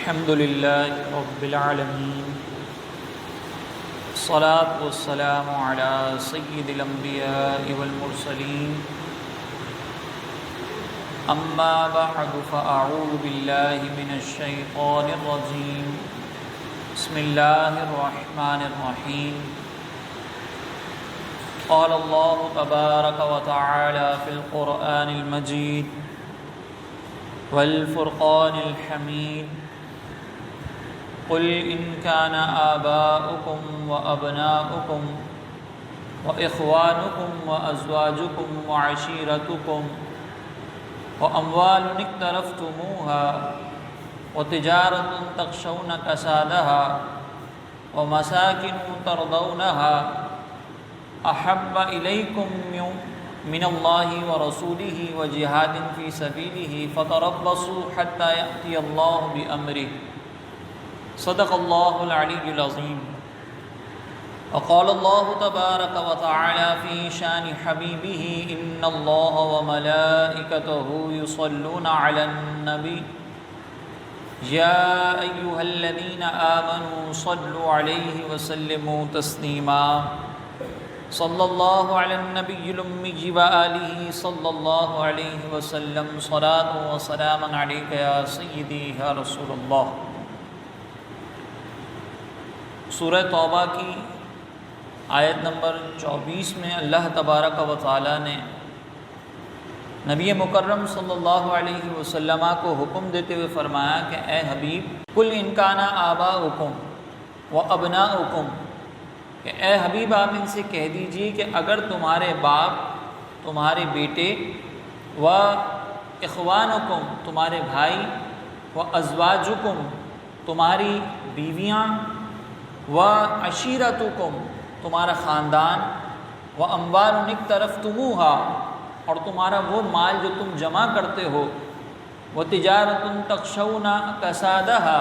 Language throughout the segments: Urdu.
الحمد لله رب العالمين، الصلاة والسلام على سيد الأنبياء والمرسلين، أما بعد فأعوذ بالله من الشيطان الرجيم، بسم الله الرحمن الرحيم. قال الله تبارك وتعالى في القرآن المجيد والفرقان الحميد: قل إن كان آباؤكم وأبناؤكم وإخوانكم وأزواجكم وعشيرتكم وأموال اقترفتموها وتجارة تخشون كسادها ومساكن ترضونها أحب إليكم من الله ورسوله وجهاد في سبيله فتربصوا حتى يأتي الله بأمره. صدق الله العلي العظيم. وقال الله تبارك وتعالى في شان حبيبه: إن الله وملائكته يصلون على النبي يا أيها الذين آمنوا صلوا عليه وسلموا تسليما. صلی اللہ علی النبی الأمی وآلہ صلی اللہ علیہ وسلم. صلاۃ و سلام علیک یا سیدی یا رسول اللہ. سورہ توبہ کی آیت نمبر 24 میں اللہ تبارک و تعالی نے نبی مکرم صلی اللہ علیہ وسلم کو حکم دیتے ہوئے فرمایا کہ اے حبیب، قل ان کان آباؤکم وابناؤکم، کہ اے حبیب آپ ان سے کہہ دیجئے کہ اگر تمہارے باپ، تمہارے بیٹے، و اخوانکم، تمہارے بھائی، و ازواجکم، تمہاری بیویاں، و عشیرتکم، تمہارا خاندان، و اموال اقترفتموها، اور تمہارا وہ مال جو تم جمع کرتے ہو، و تجارت تخشون کسادها،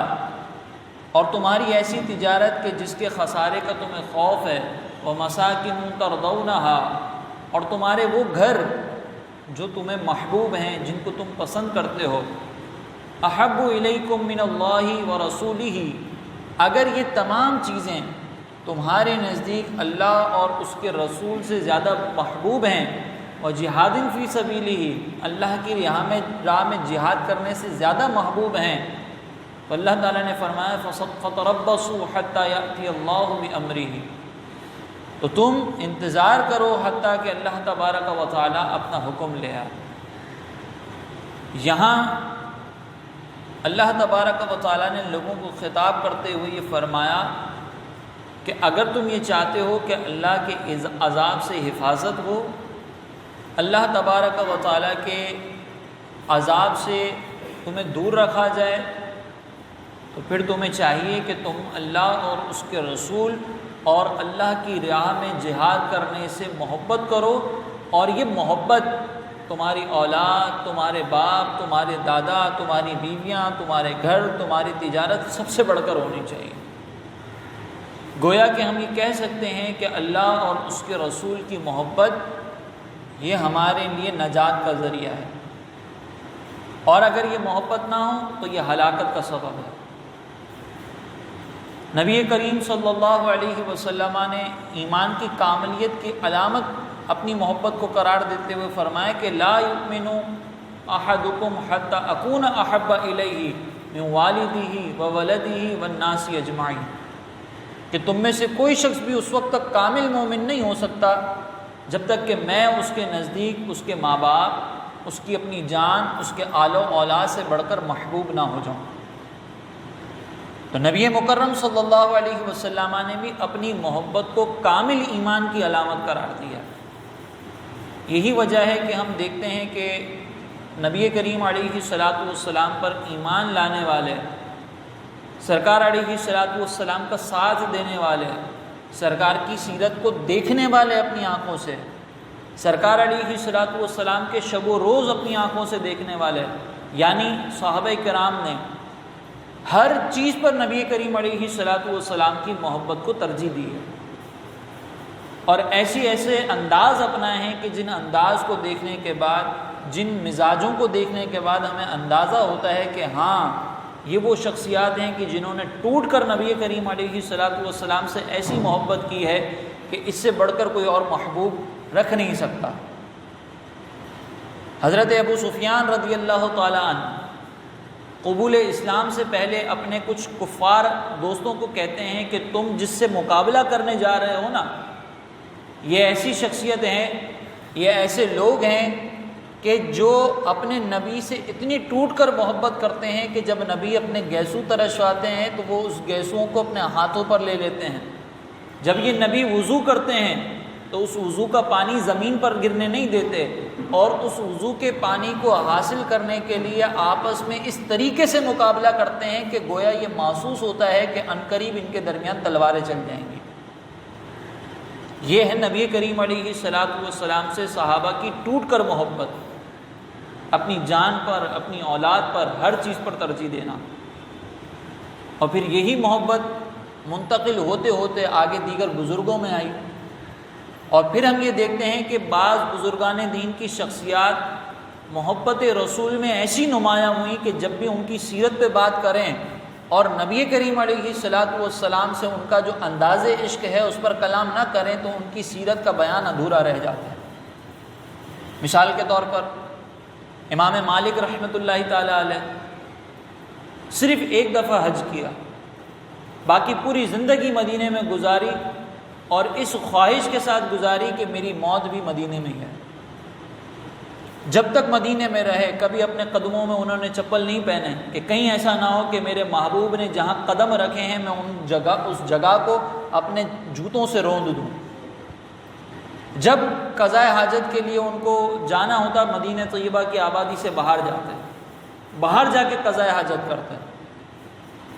اور تمہاری ایسی تجارت کہ جس کے خسارے کا تمہیں خوف ہے، ومساکن ترضونها، اور تمہارے وہ گھر جو تمہیں محبوب ہیں، جن کو تم پسند کرتے ہو، احب الیکم من اللہ ورسولہ، اگر یہ تمام چیزیں تمہارے نزدیک اللہ اور اس کے رسول سے زیادہ محبوب ہیں، وجہاد فی سبیلہ، اللہ کی راہ میں جہاد کرنے سے زیادہ محبوب ہیں، تو اللہ تعالیٰ نے فرمایا فَتَرَبَّصُوا حَتَّى يَأْتِيَ اللَّهُ بِأَمْرِهِ، تو تم انتظار کرو حتیٰ کہ اللہ تبارک و تعالیٰ اپنا حکم لے آئے. یہاں اللہ تبارک و تعالیٰ نے لوگوں کو خطاب کرتے ہوئے یہ فرمایا کہ اگر تم یہ چاہتے ہو کہ اللہ کے عذاب سے حفاظت ہو، اللہ تبارک و تعالیٰ کے عذاب سے تمہیں دور رکھا جائے، تو پھر تمہیں چاہیے کہ تم اللہ اور اس کے رسول اور اللہ کی راہ میں جہاد کرنے سے محبت کرو، اور یہ محبت تمہاری اولاد، تمہارے باپ، تمہارے دادا، تمہاری بیویاں، تمہارے گھر، تمہاری تجارت سب سے بڑھ کر ہونی چاہیے. گویا کہ ہم یہ کہہ سکتے ہیں کہ اللہ اور اس کے رسول کی محبت یہ ہمارے لیے نجات کا ذریعہ ہے، اور اگر یہ محبت نہ ہو تو یہ ہلاکت کا سبب ہے. نبی کریم صلی اللہ علیہ وسلم نے ایمان کی کاملیت کی علامت اپنی محبت کو قرار دیتے ہوئے فرمایا کہ لا یؤمن احدکم حتی اکون احب الیہ من والدہ وولدہ والناس اجمعین، کہ تم میں سے کوئی شخص بھی اس وقت تک کامل مومن نہیں ہو سکتا جب تک کہ میں اس کے نزدیک اس کے ماں باپ، اس کی اپنی جان، اس کے آل و اولاد سے بڑھ کر محبوب نہ ہو جاؤں. تو نبی مکرم صلی اللہ علیہ وسلم نے بھی اپنی محبت کو کامل ایمان کی علامت قرار دیا. یہی وجہ ہے کہ ہم دیکھتے ہیں کہ نبی کریم علیہ الصلاۃ پر ایمان لانے والے، سرکار علیہ السلام کا ساتھ دینے والے، سرکار کی سیرت کو دیکھنے والے اپنی آنکھوں سے، سرکار علیہ السلام کے شب و روز اپنی آنکھوں سے دیکھنے والے، یعنی صحابہ کرام نے ہر چیز پر نبی کریم علیہ السلام کی محبت کو ترجیح دی ہے، اور ایسے انداز اپنائے ہیں کہ جن انداز کو دیکھنے کے بعد، جن مزاجوں کو دیکھنے کے بعد ہمیں اندازہ ہوتا ہے کہ ہاں یہ وہ شخصیات ہیں کہ جنہوں نے ٹوٹ کر نبی کریم علیہ السلام سے ایسی محبت کی ہے کہ اس سے بڑھ کر کوئی اور محبوب رکھ نہیں سکتا۔ حضرت ابو سفیان رضی اللہ تعالیٰ عنہ قبول اسلام سے پہلے اپنے کچھ کفار دوستوں کو کہتے ہیں کہ تم جس سے مقابلہ کرنے جا رہے ہو نا، یہ ایسی شخصیت ہیں، یہ ایسے لوگ ہیں کہ جو اپنے نبی سے اتنی ٹوٹ کر محبت کرتے ہیں کہ جب نبی اپنے گیسو ترشواتے ہیں تو وہ اس گیسوؤں کو اپنے ہاتھوں پر لے لیتے ہیں۔ جب یہ نبی وضو کرتے ہیں تو اس وضو کا پانی زمین پر گرنے نہیں دیتے، اور اس وضو کے پانی کو حاصل کرنے کے لیے آپس میں اس طریقے سے مقابلہ کرتے ہیں کہ گویا یہ محسوس ہوتا ہے کہ عنقریب ان کے درمیان تلواریں چل جائیں گی۔ یہ ہے نبی کریم علیہ السلام سے صحابہ کی ٹوٹ کر محبت، اپنی جان پر، اپنی اولاد پر، ہر چیز پر ترجیح دینا۔ اور پھر یہی محبت منتقل ہوتے ہوتے آگے دیگر بزرگوں میں آئی، اور پھر ہم یہ دیکھتے ہیں کہ بعض بزرگان دین کی شخصیات محبت رسول میں ایسی نمایاں ہوئی کہ جب بھی ان کی سیرت پہ بات کریں اور نبی کریم علیہ السلام سے ان کا جو انداز عشق ہے اس پر کلام نہ کریں تو ان کی سیرت کا بیان ادھورا رہ جاتا ہے۔ مثال کے طور پر امام مالک رحمۃ اللہ تعالیٰ علیہ صرف ایک دفعہ حج کیا، باقی پوری زندگی مدینے میں گزاری، اور اس خواہش کے ساتھ گزاری کہ میری موت بھی مدینے میں ہے۔ جب تک مدینے میں رہے کبھی اپنے قدموں میں انہوں نے چپل نہیں پہنے کہ کہیں ایسا نہ ہو کہ میرے محبوب نے جہاں قدم رکھے ہیں میں اس جگہ کو اپنے جوتوں سے روند دوں۔ جب قضاء حاجت کے لیے ان کو جانا ہوتا مدینہ طیبہ کی آبادی سے باہر جاتے، باہر جا کے قضاء حاجت کرتے،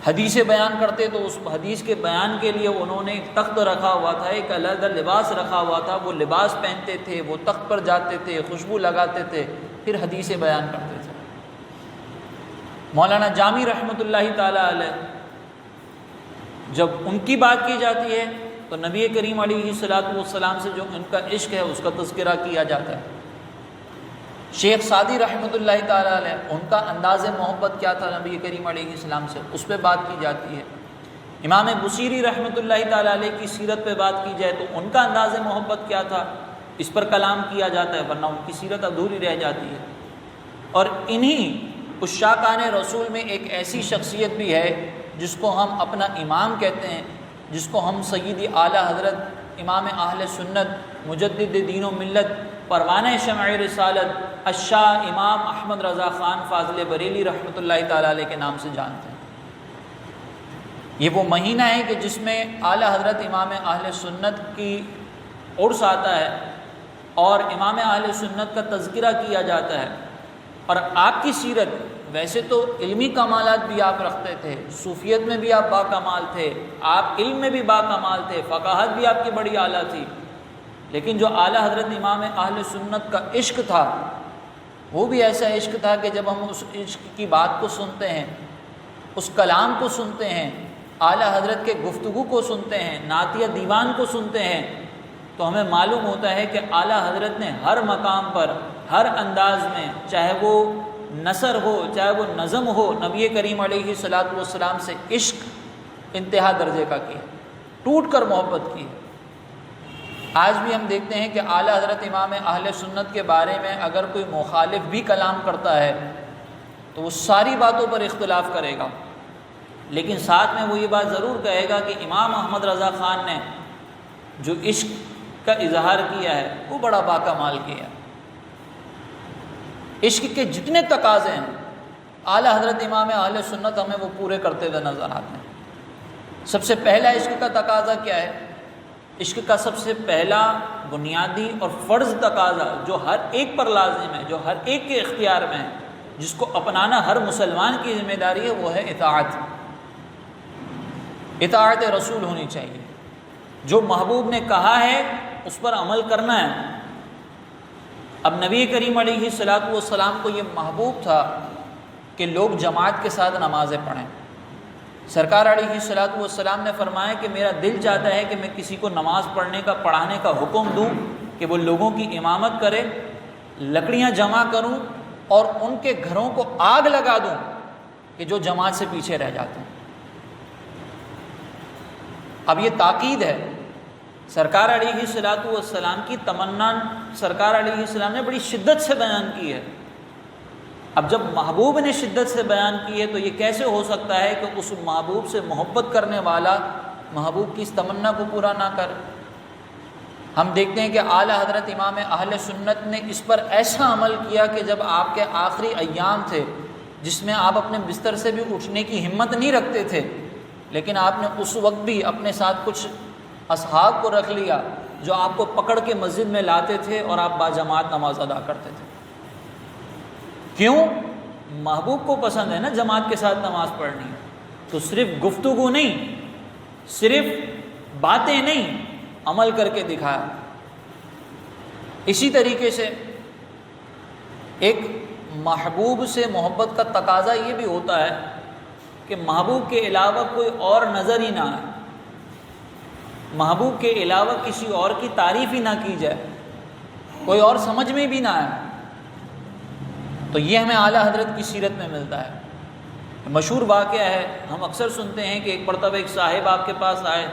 حدیث بیان کرتے تو اس حدیث کے بیان کے لیے انہوں نے ایک تخت رکھا ہوا تھا، ایک علیحدہ لباس رکھا ہوا تھا، وہ لباس پہنتے تھے، وہ تخت پر جاتے تھے، خوشبو لگاتے تھے، پھر حدیث بیان کرتے تھے۔ مولانا جامی رحمۃ اللہ تعالیٰ علیہ جب ان کی بات کی جاتی ہے تو نبی کریم علیہ السلام سے جو ان کا عشق ہے اس کا تذکرہ کیا جاتا ہے۔ شیخ سعدی رحمۃ اللہ تعالیٰ علیہ ان کا انداز محبت کیا تھا نبی کریم علیہ السلام سے، اس پہ بات کی جاتی ہے۔ امام بصیری رحمۃ اللہ تعالیٰ علیہ کی سیرت پہ بات کی جائے تو ان کا انداز محبت کیا تھا، اس پر کلام کیا جاتا ہے، ورنہ ان کی سیرت ادھوری رہ جاتی ہے۔ اور انہی عشاقان رسول میں ایک ایسی شخصیت بھی ہے جس کو ہم اپنا امام کہتے ہیں، جس کو ہم سیدی اعلیٰ حضرت امام اہل سنت مجدد دین و ملت پروانہ شمع رسالت الشاہ امام احمد رضا خان فاضل بریلی رحمۃ اللہ تعالیٰ علیہ کے نام سے جانتے ہیں۔ یہ وہ مہینہ ہے کہ جس میں اعلیٰ حضرت امام اہل سنت کی عرس آتا ہے اور امام اہل سنت کا تذکرہ کیا جاتا ہے، اور آپ کی سیرت ویسے تو علمی کمالات بھی آپ رکھتے تھے، صوفیت میں بھی آپ باکمال تھے، آپ علم میں بھی باکمال تھے، فقاہت بھی آپ کی بڑی اعلیٰ تھی، لیکن جو اعلیٰ حضرت امام اہل سنت کا عشق تھا وہ بھی ایسا عشق تھا کہ جب ہم اس عشق کی بات کو سنتے ہیں، اس کلام کو سنتے ہیں، اعلیٰ حضرت کے گفتگو کو سنتے ہیں، نعتیہ دیوان کو سنتے ہیں، تو ہمیں معلوم ہوتا ہے کہ اعلیٰ حضرت نے ہر مقام پر، ہر انداز میں، چاہے وہ نثر ہو چاہے وہ نظم ہو، نبی کریم علیہ السلام سے عشق انتہا درجے کا کیا، ٹوٹ کر محبت کی۔ آج بھی ہم دیکھتے ہیں کہ اعلیٰ حضرت امام اہل سنت کے بارے میں اگر کوئی مخالف بھی کلام کرتا ہے تو وہ ساری باتوں پر اختلاف کرے گا، لیکن ساتھ میں وہ یہ بات ضرور کہے گا کہ امام احمد رضا خان نے جو عشق کا اظہار کیا ہے وہ بڑا باکمال کیا۔ عشق کے جتنے تقاضے ہیں اعلیٰ حضرت امام اہل سنت ہمیں وہ پورے کرتے ہوئے نظر آتے ہیں۔ سب سے پہلا عشق کا تقاضا کیا ہے؟ عشق کا سب سے پہلا بنیادی اور فرض تقاضا جو ہر ایک پر لازم ہے، جو ہر ایک کے اختیار میں ہے، جس کو اپنانا ہر مسلمان کی ذمہ داری ہے، وہ ہے اطاعت۔ اطاعت رسول ہونی چاہیے، جو محبوب نے کہا ہے اس پر عمل کرنا ہے۔ اب نبی کریم علیہ السلام کو یہ محبوب تھا کہ لوگ جماعت کے ساتھ نمازیں پڑھیں۔ سرکار علیہ السلام نے فرمایا کہ میرا دل چاہتا ہے کہ میں کسی کو نماز پڑھنے کا، پڑھانے کا حکم دوں کہ وہ لوگوں کی امامت کرے، لکڑیاں جمع کروں اور ان کے گھروں کو آگ لگا دوں کہ جو جماعت سے پیچھے رہ جاتے ہیں۔ اب یہ تاکید ہے، سرکار علیہ الصلوۃ والسلام کی تمنا سرکار علیہ السلام نے بڑی شدت سے بیان کی ہے۔ اب جب محبوب نے شدت سے بیان کی ہے تو یہ کیسے ہو سکتا ہے کہ اس محبوب سے محبت کرنے والا محبوب کی اس تمنا کو پورا نہ کرے؟ ہم دیکھتے ہیں کہ اعلیٰ حضرت امام اہل سنت نے اس پر ایسا عمل کیا کہ جب آپ کے آخری ایام تھے جس میں آپ اپنے بستر سے بھی اٹھنے کی ہمت نہیں رکھتے تھے، لیکن آپ نے اس وقت بھی اپنے ساتھ کچھ اصحاب کو رکھ لیا جو آپ کو پکڑ کے مسجد میں لاتے تھے اور آپ باجماعت نماز ادا کرتے تھے۔ کیوں؟ محبوب کو پسند ہے نا جماعت کے ساتھ نماز پڑھنی، تو صرف گفتگو نہیں، صرف باتیں نہیں، عمل کر کے دکھایا۔ اسی طریقے سے ایک محبوب سے محبت کا تقاضا یہ بھی ہوتا ہے کہ محبوب کے علاوہ کوئی اور نظر ہی نہ آئے، محبوب کے علاوہ کسی اور کی تعریف ہی نہ کی جائے، کوئی اور سمجھ میں بھی نہ آئے۔ تو یہ ہمیں اعلیٰ حضرت کی سیرت میں ملتا ہے۔ مشہور واقعہ ہے، ہم اکثر سنتے ہیں کہ ایک مرتبہ ایک صاحب آپ کے پاس آئے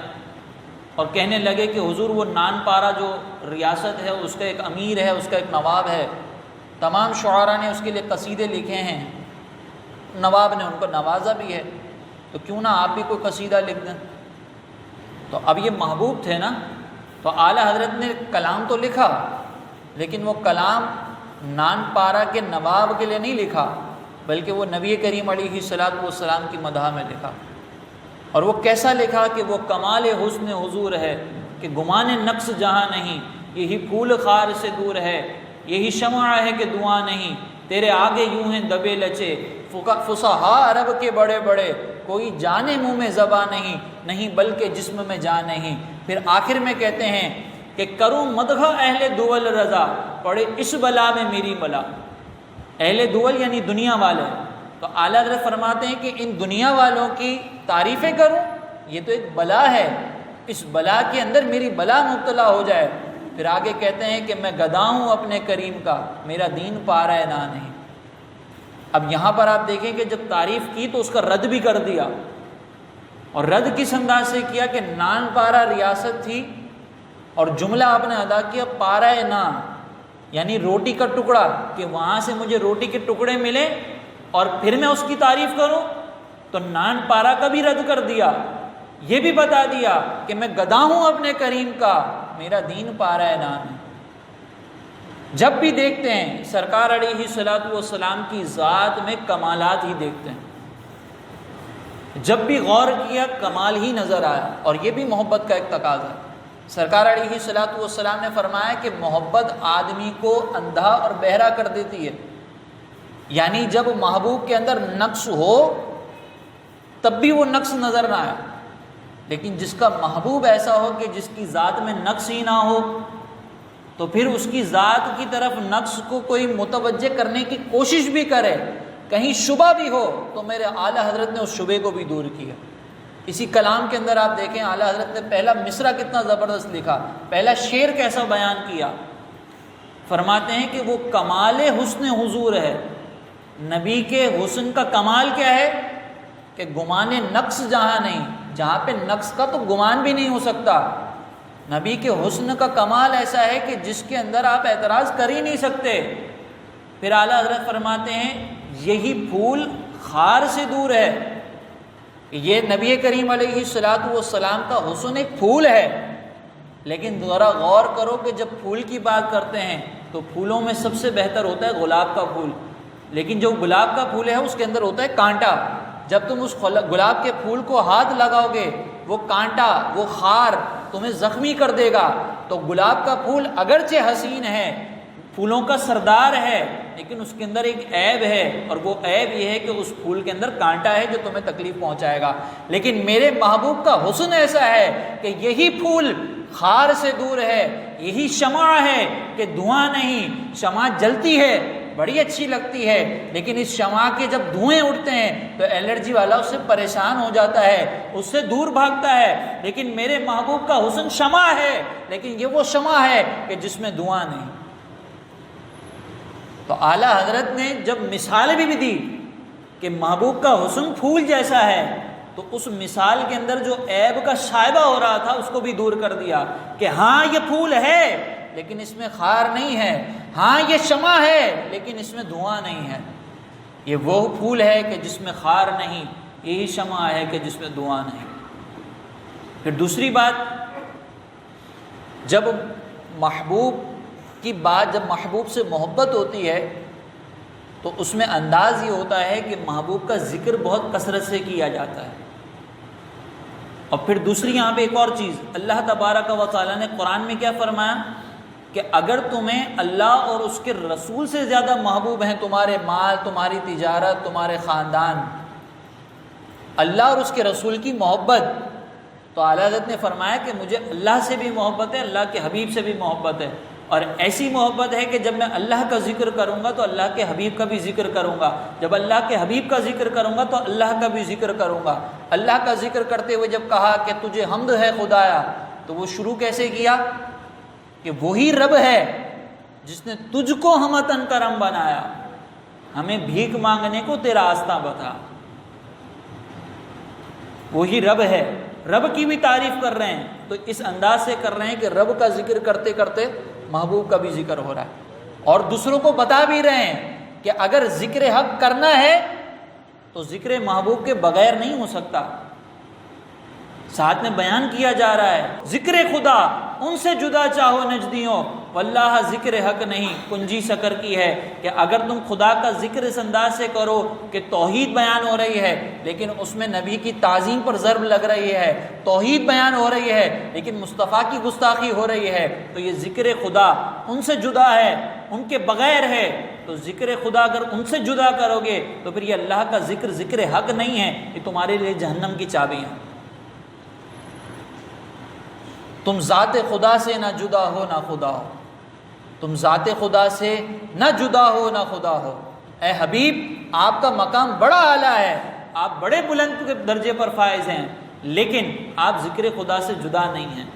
اور کہنے لگے کہ حضور وہ نان پارا جو ریاست ہے اس کا ایک امیر ہے، اس کا ایک نواب ہے، تمام شعراء نے اس کے لیے قصیدے لکھے ہیں، نواب نے ان کو نوازا بھی ہے، تو کیوں نہ آپ بھی کوئی قصیدہ لکھ دیں۔ تو اب یہ محبوب تھے نا، تو اعلیٰ حضرت نے کلام تو لکھا، لیکن وہ کلام نان پارا کے نواب کے لیے نہیں لکھا، بلکہ وہ نبی کریم علیہ الصلوۃ والسلام کی مدح میں لکھا۔ اور وہ کیسا لکھا کہ وہ کمال حسن حضور ہے کہ گمان نقص جہاں نہیں، یہی پھول خار سے دور ہے، یہی شمع ہے کہ دعا نہیں، تیرے آگے یوں ہیں دبے لچے، فصحاء عرب کے بڑے بڑے، کوئی جانے منہ میں زباں نہیں بلکہ جسم میں جان نہیں۔ پھر آخر میں کہتے ہیں کہ کروں مدح اہل دول رضا، پڑے اس بلا میں میری بلا۔ اہل دول یعنی دنیا والے، تو اعلیٰ حضرت فرماتے ہیں کہ ان دنیا والوں کی تعریفیں کروں، یہ تو ایک بلا ہے، اس بلا کے اندر میری بلا مبتلا ہو جائے۔ پھر آگے کہتے ہیں کہ میں گدا ہوں اپنے کریم کا، میرا دین پارا ہے نہ نہیں۔ اب یہاں پر آپ دیکھیں کہ جب تعریف کی تو اس کا رد بھی کر دیا، اور رد کس انداز سے کیا کہ نان پارا ریاست تھی اور جملہ آپ نے ادا کیا پارا نان، یعنی روٹی کا ٹکڑا، کہ وہاں سے مجھے روٹی کے ٹکڑے ملے اور پھر میں اس کی تعریف کروں، تو نان پارا کا بھی رد کر دیا، یہ بھی بتا دیا کہ میں گدا ہوں اپنے کریم کا، میرا دین پارا ہے نان ہے۔ جب بھی دیکھتے ہیں سرکار علیہ الصلوۃ والسلام کی ذات میں کمالات ہی دیکھتے ہیں، جب بھی غور کیا کمال ہی نظر آیا، اور یہ بھی محبت کا ایک تقاضا ہے۔ سرکار علیہ الصلوۃ والسلام نے فرمایا کہ محبت آدمی کو اندھا اور بہرا کر دیتی ہے، یعنی جب محبوب کے اندر نقص ہو تب بھی وہ نقص نظر نہ آئے، لیکن جس کا محبوب ایسا ہو کہ جس کی ذات میں نقص ہی نہ ہو، تو پھر اس کی ذات کی طرف نقص کو کوئی متوجہ کرنے کی کوشش بھی کرے، کہیں شبہ بھی ہو، تو میرے اعلیٰ حضرت نے اس شبے کو بھی دور کیا۔ اسی کلام کے اندر آپ دیکھیں اعلیٰ حضرت نے پہلا مصرع کتنا زبردست لکھا، پہلا شعر کیسا بیان کیا۔ فرماتے ہیں کہ وہ کمال حسن حضور ہے، نبی کے حسن کا کمال کیا ہے کہ گمان نقص جہاں نہیں، جہاں پہ نقص کا تو گمان بھی نہیں ہو سکتا، نبی کے حسن کا کمال ایسا ہے کہ جس کے اندر آپ اعتراض کر ہی نہیں سکتے۔ پھر اعلیٰ حضرت فرماتے ہیں یہی پھول خار سے دور ہے، یہ نبی کریم علیہ الصلوۃ والسلام کا حسن ایک پھول ہے، لیکن ذرا غور کرو کہ جب پھول کی بات کرتے ہیں تو پھولوں میں سب سے بہتر ہوتا ہے گلاب کا پھول، لیکن جو گلاب کا پھول ہے اس کے اندر ہوتا ہے کانٹا، جب تم اس گلاب کے پھول کو ہاتھ لگاؤ گے وہ کانٹا، وہ خار تمہیں زخمی کر دے گا۔ تو گلاب کا پھول اگرچہ حسین ہے، پھولوں کا سردار ہے، لیکن اس کے اندر ایک عیب ہے، اور وہ عیب یہ ہے کہ اس پھول کے اندر کانٹا ہے جو تمہیں تکلیف پہنچائے گا۔ لیکن میرے محبوب کا حسن ایسا ہے کہ یہی پھول خار سے دور ہے، یہی شمع ہے کہ دھواں نہیں، شمع جلتی ہے بڑی اچھی لگتی ہے، لیکن اس شمع کے جب دھوئیں اٹھتے ہیں تو الرجی والا اس سے پریشان ہو جاتا ہے، اس سے دور بھاگتا ہے۔ لیکن میرے محبوب کا حسن شمع ہے، لیکن یہ وہ شمع ہے کہ جس میں دھواں نہیں۔ تو اعلیٰ حضرت نے جب مثال بھی دی کہ محبوب کا حسن پھول جیسا ہے، تو اس مثال کے اندر جو عیب کا شائبہ ہو رہا تھا اس کو بھی دور کر دیا کہ ہاں یہ پھول ہے لیکن اس میں خار نہیں ہے، ہاں یہ شمع ہے لیکن اس میں دھواں نہیں ہے، یہ وہ پھول ہے کہ جس میں خار نہیں، یہی شمع ہے کہ جس میں دھواں نہیں۔ پھر دوسری بات، جب محبوب کی بات، جب محبوب سے محبت ہوتی ہے تو اس میں انداز یہ ہوتا ہے کہ محبوب کا ذکر بہت کثرت سے کیا جاتا ہے۔ اور پھر دوسری یہاں پہ ایک اور چیز، اللہ تبارک و تعالیٰ نے قرآن میں کیا فرمایا کہ اگر تمہیں اللہ اور اس کے رسول سے زیادہ محبوب ہیں تمہارے مال، تمہاری تجارت، تمہارے خاندان، اللہ اور اس کے رسول کی محبت، تو اعلیٰ حضرت نے فرمایا کہ مجھے اللہ سے بھی محبت ہے، اللہ کے حبیب سے بھی محبت ہے، اور ایسی محبت ہے کہ جب میں اللہ کا ذکر کروں گا تو اللہ کے حبیب کا بھی ذکر کروں گا، جب اللہ کے حبیب کا ذکر کروں گا تو اللہ کا بھی ذکر کروں گا۔ اللہ کا ذکر کرتے ہوئے جب کہا کہ تجھے حمد ہے خدایا، تو وہ شروع کیسے کیا کہ وہی رب ہے جس نے تجھ کو ہمتن کرم بنایا، ہمیں بھیک مانگنے کو تیرا آستہ بتا، وہی رب ہے، رب کی بھی تعریف کر رہے ہیں، تو اس انداز سے کر رہے ہیں کہ رب کا ذکر کرتے کرتے محبوب کا بھی ذکر ہو رہا ہے، اور دوسروں کو بتا بھی رہے ہیں کہ اگر ذکر حق کرنا ہے تو ذکر محبوب کے بغیر نہیں ہو سکتا۔ ساتھ میں بیان کیا جا رہا ہے ذکر خدا ان سے جدا چاہو نجدیوں، واللہ ذکر حق نہیں کنجی سکر کی ہے، کہ اگر تم خدا کا ذکر اس انداز سے کرو کہ توحید بیان ہو رہی ہے لیکن اس میں نبی کی تعظیم پر ضرب لگ رہی ہے، توحید بیان ہو رہی ہے لیکن مصطفیٰ کی گستاخی ہو رہی ہے، تو یہ ذکر خدا ان سے جدا ہے، ان کے بغیر ہے۔ تو ذکر خدا اگر ان سے جدا کرو گے تو پھر یہ اللہ کا ذکر حق نہیں ہے، یہ تمہارے لیے جہنم کی چابی ہے۔ تم ذات خدا سے نہ جدا ہو نہ خدا ہو، تم ذات خدا سے نہ جدا ہو نہ خدا ہو۔ اے حبیب، آپ کا مقام بڑا اعلیٰ ہے، آپ بڑے بلند درجے پر فائز ہیں، لیکن آپ ذکر خدا سے جدا نہیں ہیں۔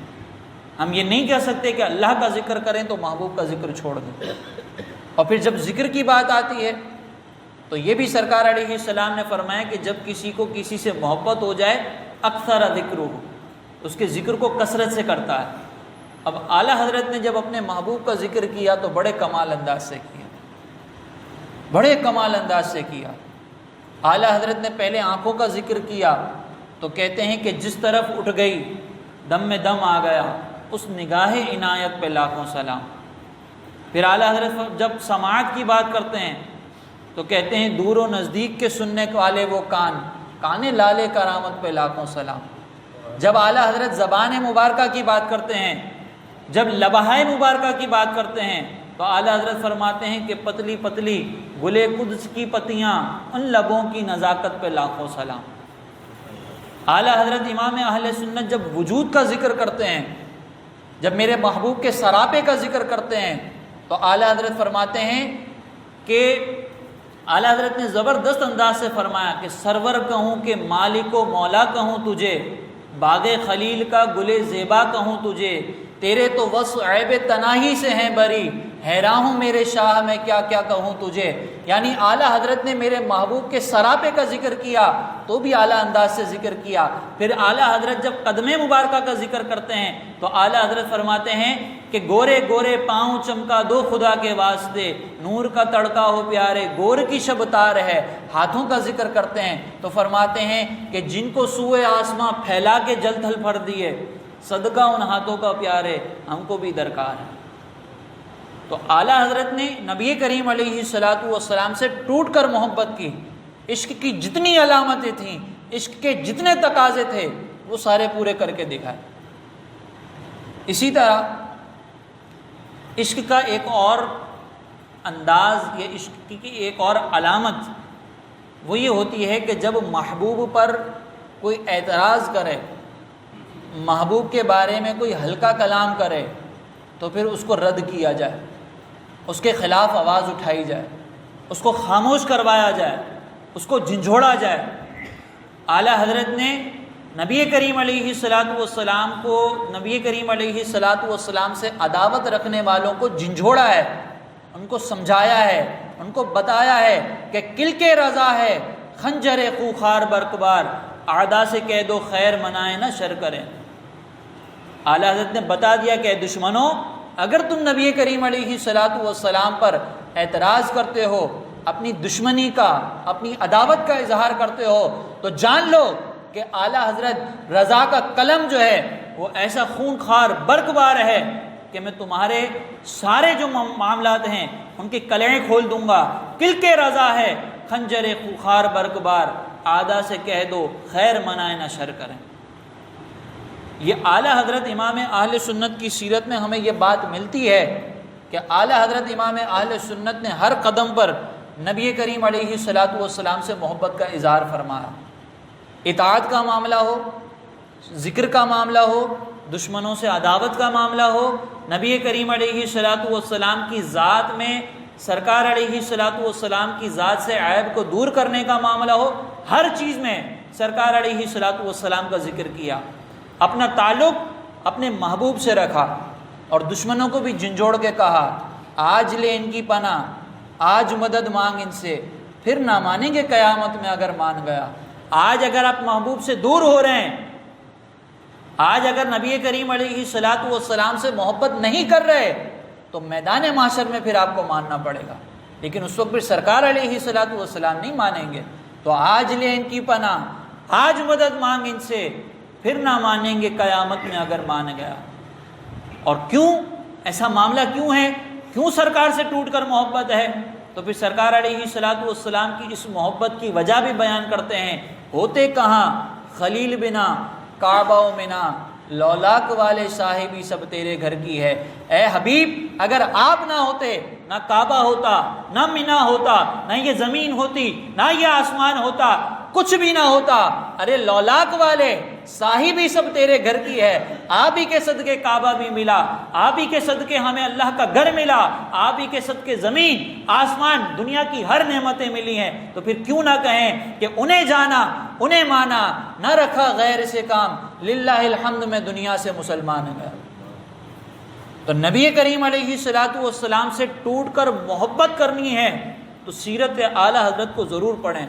ہم یہ نہیں کہہ سکتے کہ اللہ کا ذکر کریں تو محبوب کا ذکر چھوڑ دیں۔ اور پھر جب ذکر کی بات آتی ہے تو یہ بھی سرکار علیہ السلام نے فرمایا کہ جب کسی کو کسی سے محبت ہو جائے اکثر ذکر ہو، اس کے ذکر کو کثرت سے کرتا ہے۔ اب اعلیٰ حضرت نے جب اپنے محبوب کا ذکر کیا تو بڑے کمال انداز سے کیا، بڑے کمال انداز سے کیا۔ اعلیٰ حضرت نے پہلے آنکھوں کا ذکر کیا تو کہتے ہیں کہ جس طرف اٹھ گئی دم میں دم آ گیا، اس نگاہ عنایت پہ لاکھوں سلام۔ پھر اعلیٰ حضرت جب سماعت کی بات کرتے ہیں تو کہتے ہیں دور و نزدیک کے سننے والے وہ کان لالے کرامت پہ لاکھوں سلام۔ جب اعلیٰ حضرت زبان مبارکہ کی بات کرتے ہیں، جب لبہائے مبارکہ کی بات کرتے ہیں تو اعلیٰ حضرت فرماتے ہیں کہ پتلی پتلی گلے قدس کی پتیاں، ان لبوں کی نزاکت پہ لاکھوں سلام۔ اعلیٰ حضرت امام اہل سنت جب وجود کا ذکر کرتے ہیں، جب میرے محبوب کے سراپے کا ذکر کرتے ہیں تو اعلیٰ حضرت فرماتے ہیں کہ اعلیٰ حضرت نے زبردست انداز سے فرمایا کہ سرور کہوں کہ مالک و مولا کہوں تجھے، باغ خلیل کا گلے زیبا کہوں تجھے، تیرے تو وصف عیب تناہی سے ہیں بری، حیران ہوں میرے شاہ میں کیا کیا کہوں تجھے۔ یعنی اعلیٰ حضرت نے میرے محبوب کے سراپے کا ذکر کیا تو بھی اعلیٰ انداز سے ذکر کیا۔ پھر اعلیٰ حضرت جب قدم مبارکہ کا ذکر کرتے ہیں تو اعلیٰ حضرت فرماتے ہیں کہ گورے گورے پاؤں چمکا دو خدا کے واسطے، نور کا تڑکا ہو پیارے گور کی شب تار ہے۔ ہاتھوں کا ذکر کرتے ہیں تو فرماتے ہیں کہ جن کو سوئے آسماں پھیلا کے جل تھل بھر دیے، صدقہ ان ہاتھوں کا پیارے ہم کو بھی درکار ہے۔ تو اعلیٰ حضرت نے نبی کریم علیہ الصلاۃ والسلام سے ٹوٹ کر محبت کی، عشق کی جتنی علامتیں تھیں، عشق کے جتنے تقاضے تھے وہ سارے پورے کر کے دکھائے۔ اسی طرح عشق کا ایک اور انداز یا عشق کی ایک اور علامت وہ یہ ہوتی ہے کہ جب محبوب پر کوئی اعتراض کرے، محبوب کے بارے میں کوئی ہلکا کلام کرے تو پھر اس کو رد کیا جائے، اس کے خلاف آواز اٹھائی جائے، اس کو خاموش کروایا جائے، اس کو جھنجھوڑا جائے۔ اعلیٰ حضرت نے نبی کریم علیہ الصلاۃ والسلام کو، نبی کریم علیہ الصلاۃ والسلام سے عداوت رکھنے والوں کو جھنجھوڑا ہے، ان کو سمجھایا ہے، ان کو بتایا ہے کہ کل کے رضا ہے خنجر خوخار برقبار، اعداء سے کہہ دو خیر منائیں نہ شر کریں۔ اعلیٰ حضرت نے بتا دیا کہ اے دشمنوں، اگر تم نبی کریم علیہ الصلاۃ والسلام پر اعتراض کرتے ہو، اپنی دشمنی کا، اپنی عداوت کا اظہار کرتے ہو، تو جان لو کہ اعلیٰ حضرت رضا کا قلم جو ہے وہ ایسا خون خوار برقبار ہے کہ میں تمہارے سارے جو معاملات ہیں ان کی کلیں کھول دوں گا۔ کلک رضا ہے خنجر خوخار برقبار، اعداء سے کہہ دو خیر منائیں نہ شر کریں۔ یہ اعلیٰ حضرت امام اہل سنت کی سیرت میں ہمیں یہ بات ملتی ہے کہ اعلیٰ حضرت امام اہل سنت نے ہر قدم پر نبی کریم علیہ الصلاۃ والسلام سے محبت کا اظہار فرمایا۔ اطاعت کا معاملہ ہو، ذکر کا معاملہ ہو، دشمنوں سے عداوت کا معاملہ ہو، نبی کریم علیہ الصلاۃ والسلام کی ذات میں سرکار علیہ الصلاۃ والسلام کی ذات سے عیب کو دور کرنے کا معاملہ ہو، ہر چیز میں سرکار علیہ الصلاۃ والسلام کا ذکر کیا، اپنا تعلق اپنے محبوب سے رکھا، اور دشمنوں کو بھی جھنجھوڑ کے کہا آج لے ان کی پناہ، آج مدد مانگ ان سے، پھر نہ مانیں گے قیامت میں اگر مان گیا۔ آج اگر آپ محبوب سے دور ہو رہے ہیں، آج اگر نبی کریم علیہ الصلاۃ والسلام سے محبت نہیں کر رہے تو میدان محشر میں پھر آپ کو ماننا پڑے گا، لیکن اس وقت پھر سرکار علیہ الصلاۃ والسلام نہیں مانیں گے۔ تو آج لے ان کی پناہ، آج مدد مانگ ان سے، پھر نہ مانیں گے قیامت میں اگر مان گیا۔ اور کیوں ایسا معاملہ کیوں ہے، کیوں سرکار سے ٹوٹ کر محبت ہے؟ تو پھر سرکار علیہ الصلاۃ والسلام کی اس محبت کی وجہ بھی بیان کرتے ہیں۔ ہوتے کہاں خلیل بنا کعبہ و منا، لولاک والے صاحبی سب تیرے گھر کی ہے۔ اے حبیب، اگر آپ نہ ہوتے، نہ کعبہ ہوتا، نہ منا ہوتا، نہ یہ زمین ہوتی، نہ یہ آسمان ہوتا، کچھ بھی نہ ہوتا، ارے لولاک والے صاحبی سب تیرے گھر کی ہے۔ آپ ہی کے صدقے کعبہ بھی ملا، آپ ہی کے صدقے ہمیں اللہ کا گھر ملا، آپ ہی کے صدقے زمین آسمان دنیا کی ہر نعمتیں ملی ہیں۔ تو پھر کیوں نہ کہیں کہ انہیں جانا، انہیں مانا، نہ رکھا غیر سے کام، للہ الحمد میں دنیا سے مسلمان گیا۔ تو نبی کریم علیہ الصلاۃ والسلام سے ٹوٹ کر محبت کرنی ہے تو سیرت اعلیٰ حضرت کو ضرور پڑھیں،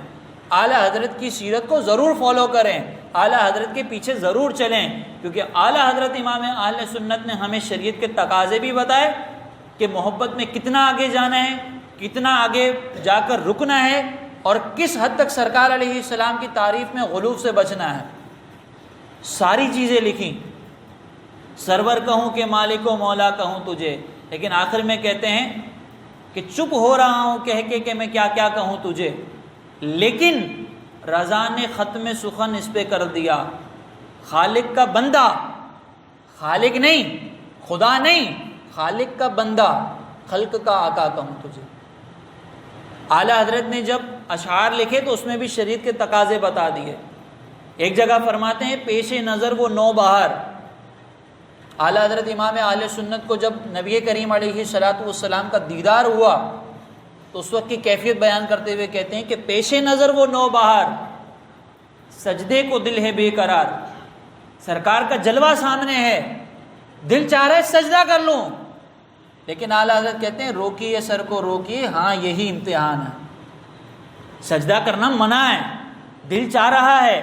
اعلیٰ حضرت کی سیرت کو ضرور فالو کریں، اعلیٰ حضرت کے پیچھے ضرور چلیں، کیونکہ اعلیٰ حضرت امام اہل سنت نے ہمیں شریعت کے تقاضے بھی بتائے کہ محبت میں کتنا آگے جانا ہے، کتنا آگے جا کر رکنا ہے، اور کس حد تک سرکار علیہ السلام کی تعریف میں غلو سے بچنا ہے۔ ساری چیزیں لکھیں، سرور کہوں کہ مالک و مولا کہوں تجھے، لیکن آخر میں کہتے ہیں کہ چپ ہو رہا ہوں کہہ کے کہ میں کیا کیا کہوں تجھے، لیکن رضا نے ختم سخن اس پہ کر دیا، خالق کا بندہ، خالق نہیں، خدا نہیں، خالق کا بندہ، خلق کا آقا کہوں تجھے۔ اعلیٰ حضرت نے جب اشعار لکھے تو اس میں بھی شریعت کے تقاضے بتا دیے۔ ایک جگہ فرماتے ہیں پیش نظر وہ نو بہار۔ اعلیٰ حضرت امام اہل سنت کو جب نبی کریم علیہ الصلاۃ والسلام کا دیدار ہوا تو اس وقت کی کیفیت بیان کرتے ہوئے کہتے ہیں کہ پیش نظر وہ نو بہار، سجدے کو دل ہے بے قرار۔ سرکار کا جلوہ سامنے ہے، دل چاہ رہا ہے سجدہ کر لوں، لیکن اعلیٰ حضرت کہتے ہیں روکیے سر کو روکیے، ہاں یہی امتحان ہے۔ سجدہ کرنا منع ہے، دل چاہ رہا ہے،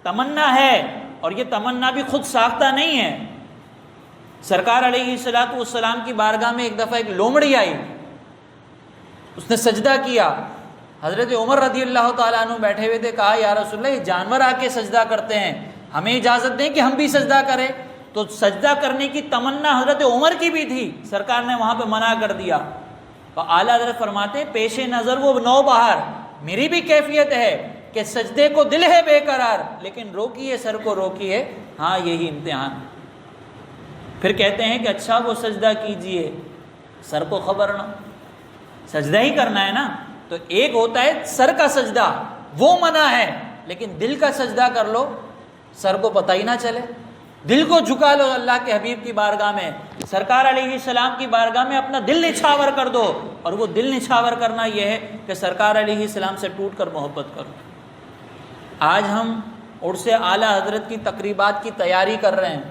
تمنا ہے، اور یہ تمنا بھی خود ساختہ نہیں ہے۔ سرکار علیہ الصلاۃ والسلام کی بارگاہ میں ایک دفعہ ایک لومڑی آئی، اس نے سجدہ کیا۔ حضرت عمر رضی اللہ تعالیٰ عنہ بیٹھے ہوئے تھے، کہا یا رسول اللہ یہ جانور آ کے سجدہ کرتے ہیں، ہمیں اجازت دیں کہ ہم بھی سجدہ کریں۔ تو سجدہ کرنے کی تمنا حضرت عمر کی بھی تھی، سرکار نے وہاں پہ منع کر دیا۔ تو اعلیٰ حضرت فرماتے ہیں پیش نظر وہ نو بہار، میری بھی کیفیت ہے کہ سجدے کو دل ہے بے قرار، لیکن روکیے سر کو روکیے، ہاں یہی امتحان۔ پھر کہتے ہیں کہ اچھا وہ سجدہ کیجئے، سر کو خبر نہ، سجدہ ہی کرنا ہے نا۔ تو ایک ہوتا ہے سر کا سجدہ، وہ منع ہے، لیکن دل کا سجدہ کر لو، سر کو پتہ ہی نہ چلے، دل کو جھکا لو اللہ کے حبیب کی بارگاہ میں، سرکار علیہ السلام کی بارگاہ میں اپنا دل نچھاور کر دو۔ اور وہ دل نچھاور کرنا یہ ہے کہ سرکار علیہ السلام سے ٹوٹ کر محبت کرو۔ آج ہم عرس اعلیٰ حضرت کی تقریبات کی تیاری کر رہے ہیں،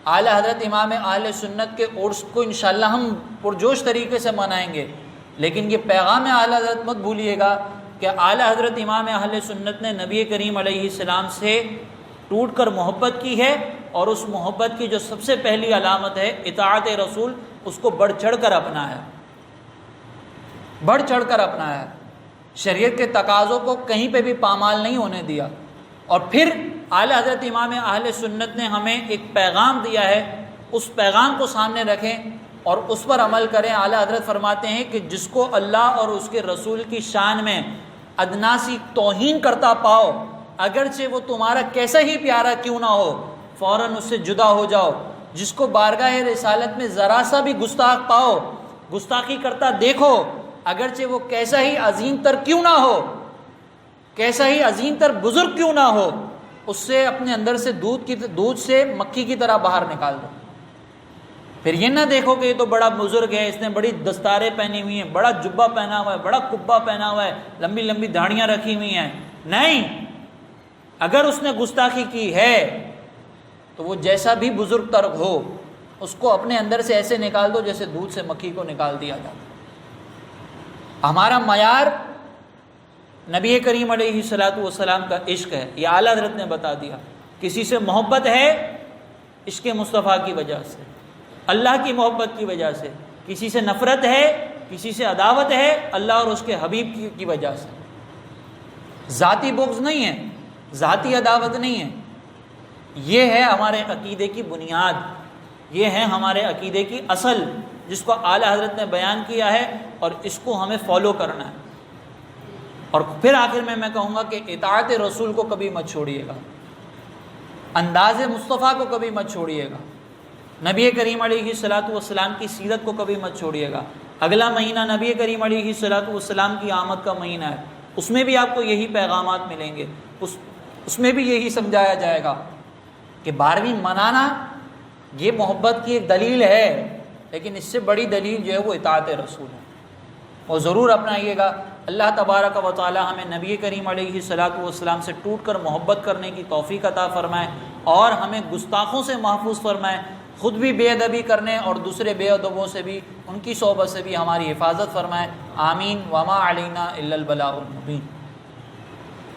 اعلیٰ حضرت امام اہل سنت کے عرس کو انشاءاللہ ہم پرجوش طریقے سے منائیں گے، لیکن یہ پیغام اعلیٰ حضرت مت بھولیے گا کہ اعلیٰ حضرت امام اہل سنت نے نبی کریم علیہ السلام سے ٹوٹ کر محبت کی ہے، اور اس محبت کی جو سب سے پہلی علامت ہے اطاعت رسول، اس کو بڑھ چڑھ کر اپنایا، بڑھ چڑھ کر اپنایا، شریعت کے تقاضوں کو کہیں پہ بھی پامال نہیں ہونے دیا۔ اور پھر اعلیٰ حضرت امام اہل سنت نے ہمیں ایک پیغام دیا ہے، اس پیغام کو سامنے رکھیں اور اس پر عمل کریں۔ اعلیٰ حضرت فرماتے ہیں کہ جس کو اللہ اور اس کے رسول کی شان میں ادنا سی توہین کرتا پاؤ، اگرچہ وہ تمہارا کیسا ہی پیارا کیوں نہ ہو، فوراً اس سے جدا ہو جاؤ۔ جس کو بارگاہ رسالت میں ذرا سا بھی گستاخ پاؤ، گستاخی کرتا دیکھو، اگرچہ وہ کیسا ہی عظیم تر کیوں نہ ہو، کیسا ہی عظیم تر بزرگ کیوں نہ ہو، اس سے اپنے اندر سے دودھ سے مکھی کی طرح باہر نکال دو۔ پھر یہ نہ دیکھو کہ یہ تو بڑا بزرگ ہے، اس نے بڑی دستاریں پہنی ہوئی ہیں، بڑا جبہ پہنا ہوا ہے، بڑا کبا پہنا ہوا ہے، لمبی لمبی داڑھیاں رکھی ہوئی ہیں۔ نہیں، اگر اس نے گستاخی کی ہے تو وہ جیسا بھی بزرگ تر ہو، اس کو اپنے اندر سے ایسے نکال دو جیسے دودھ سے مکھی کو نکال دیا جاتا۔ ہمارا معیار نبی کریم علیہ الصلوۃ والسلام کا عشق ہے، یہ اعلیٰ حضرت نے بتا دیا۔ کسی سے محبت ہے عشق مصطفیٰ کی وجہ سے، اللہ کی محبت کی وجہ سے، کسی سے نفرت ہے، کسی سے عداوت ہے اللہ اور اس کے حبیب کی وجہ سے۔ ذاتی بغض نہیں ہے، ذاتی عداوت نہیں ہے، یہ ہے ہمارے عقیدے کی بنیاد، یہ ہے ہمارے عقیدے کی اصل، جس کو اعلیٰ حضرت نے بیان کیا ہے اور اس کو ہمیں فالو کرنا ہے۔ اور پھر آخر میں کہوں گا کہ اطاعت رسول کو کبھی مت چھوڑیے گا، انداز مصطفیٰ کو کبھی مت چھوڑیے گا، نبی کریم علیہ الصلوۃ والسلام کی سیرت کو کبھی مت چھوڑیے گا۔ اگلا مہینہ نبی کریم علیہ الصلوۃ والسلام کی آمد کا مہینہ ہے، اس میں بھی آپ کو یہی پیغامات ملیں گے، اس میں بھی یہی سمجھایا جائے گا کہ 12ویں منانا یہ محبت کی ایک دلیل ہے، لیکن اس سے بڑی دلیل جو ہے وہ اطاعت رسول ہے، اور ضرور اپنائیے گا۔ اللہ تبارک و تعالی ہمیں نبی کریم علیہ الصلوۃ والسلام سے ٹوٹ کر محبت کرنے کی توفیق عطا فرمائے، اور ہمیں گستاخوں سے محفوظ فرمائے، خود بھی بے ادبی کرنے اور دوسرے بے ادبوں سے بھی، ان کی صحبت سے بھی ہماری حفاظت فرمائے۔ آمین۔ وما علینا الا البلاغ المبین۔